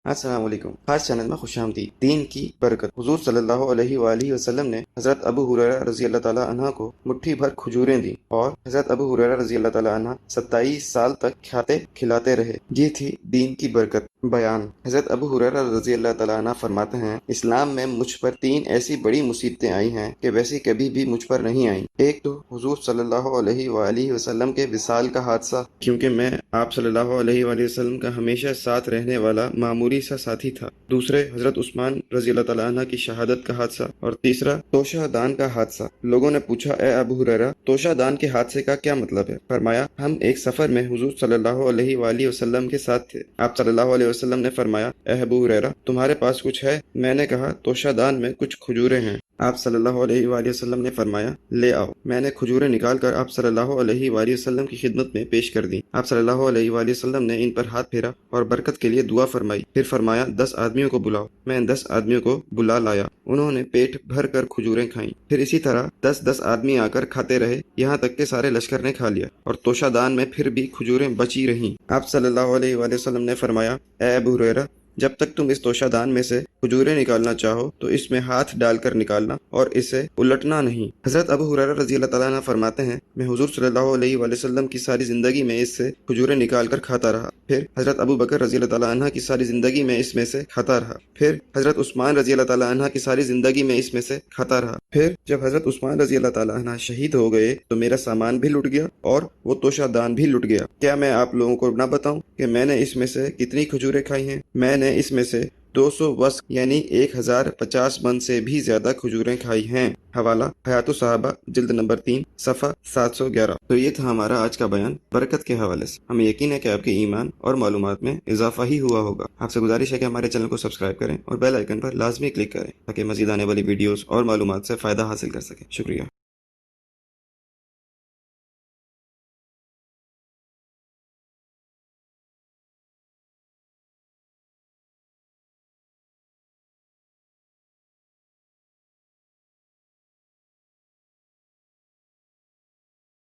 السلام علیکم۔ خاص چینل میں خوش آمدید۔ دین کی برکت۔ حضور صلی اللہ علیہ وآلہ وسلم نے حضرت ابو ہریرہ رضی اللہ تعالیٰ عنہ کو مٹھی بھر کھجوریں دیں اور حضرت ابو ہریرہ رضی اللہ تعالیٰ عنہ 27 سال تک کھاتے کھلاتے رہے۔ یہ تھی دین کی برکت۔ بیان۔ حضرت ابو ہریرہ رضی اللہ تعالیٰ عنہ فرماتے ہیں، اسلام میں مجھ پر 3 ایسی بڑی مصیبتیں آئی ہیں کہ ویسی کبھی بھی مجھ پر نہیں آئیں۔ ایک تو حضور صلی اللہ علیہ وآلہ وسلم کے وصال کا حادثہ، کیونکہ میں آپ صلی اللہ علیہ وآلہ وسلم کا ہمیشہ ساتھ رہنے والا معمولی سا ساتھی تھا۔ دوسرے حضرت عثمان رضی اللہ تعالیٰ عنہ کی شہادت کا حادثہ، اور تیسرا توشہ دان کا حادثہ۔ لوگوں نے پوچھا، اے ابو ہریرہ، توشہ دان کے حادثے کا کیا مطلب ہے؟ فرمایا، ہم ایک سفر میں حضور صلی اللہ علیہ وآلہ وسلم کے ساتھ تھے۔ آپ صلی اللہ علیہ وسلم نے فرمایا، اے ابو ہریرہ، تمہارے پاس کچھ ہے؟ میں نے کہا، توشہ دان میں کچھ کھجوریں ہیں۔ آپ صلی اللہ علیہ وآلہ وسلم نے فرمایا، لے آؤ۔ میں نے کھجوریں نکال کر آپ صلی اللہ علیہ وآلہ وسلم کی خدمت میں پیش کر دیں۔ آپ صلی اللہ علیہ وآلہ وسلم نے ان پر ہاتھ پھیرا اور برکت کے لیے دعا فرمائی۔ پھر فرمایا، 10 آدمیوں کو بلاؤ۔ میں 10 آدمیوں کو بلا لایا۔ انہوں نے پیٹ بھر کر کھجوریں کھائیں۔ پھر اسی طرح 10 آدمی آ کر کھاتے رہے، یہاں تک کہ سارے لشکر نے کھا لیا اور توشہ دان میں پھر بھی کھجوریں بچی رہیں۔ آپ صلی اللہ علیہ وآلہ وسلم نے فرمایا، اے ابو ہریرہ، جب تک تم اس توشہ دان میں سے کھجوریں نکالنا چاہو تو اس میں ہاتھ ڈال کر نکالنا اور اسے الٹنا نہیں۔ حضرت ابو ہریرہ رضی اللہ تعالیٰ عنہ فرماتے ہیں، میں حضور صلی اللہ علیہ وآلہ وسلم کی ساری زندگی میں اس سے کھجوریں نکال کر کھاتا رہا۔ پھر حضرت ابو بکر رضی اللہ تعالیٰ عنہ کی ساری زندگی میں اس میں سے کھاتا رہا۔ پھر حضرت عثمان رضی اللہ تعالیٰ عنہ کی ساری زندگی میں اس میں سے کھاتا رہا۔ پھر جب حضرت عثمان رضی اللہ تعالیٰ عنہ شہید ہو گئے تو میرا سامان بھی لٹ گیا اور وہ توشہ دان بھی لٹ گیا۔ کیا میں آپ لوگوں کو نہ بتاؤں کہ میں نے اس میں سے کتنی کھجوریں کھائی ہیں؟ میں نے اس میں سے 200 وسق یعنی 1050 من سے بھی زیادہ کھجوریں کھائی ہیں۔ حوالہ حیات الصحابہ جلد نمبر 3 صفحہ 711۔ تو یہ تھا ہمارا آج کا بیان برکت کے حوالے سے۔ ہمیں یقین ہے کہ آپ کے ایمان اور معلومات میں اضافہ ہی ہوا ہوگا۔ آپ سے گزارش ہے کہ ہمارے چینل کو سبسکرائب کریں اور بیل آئیکن پر لازمی کلک کریں تاکہ مزید آنے والی ویڈیوز اور معلومات سے فائدہ حاصل کر سکیں۔ شکریہ۔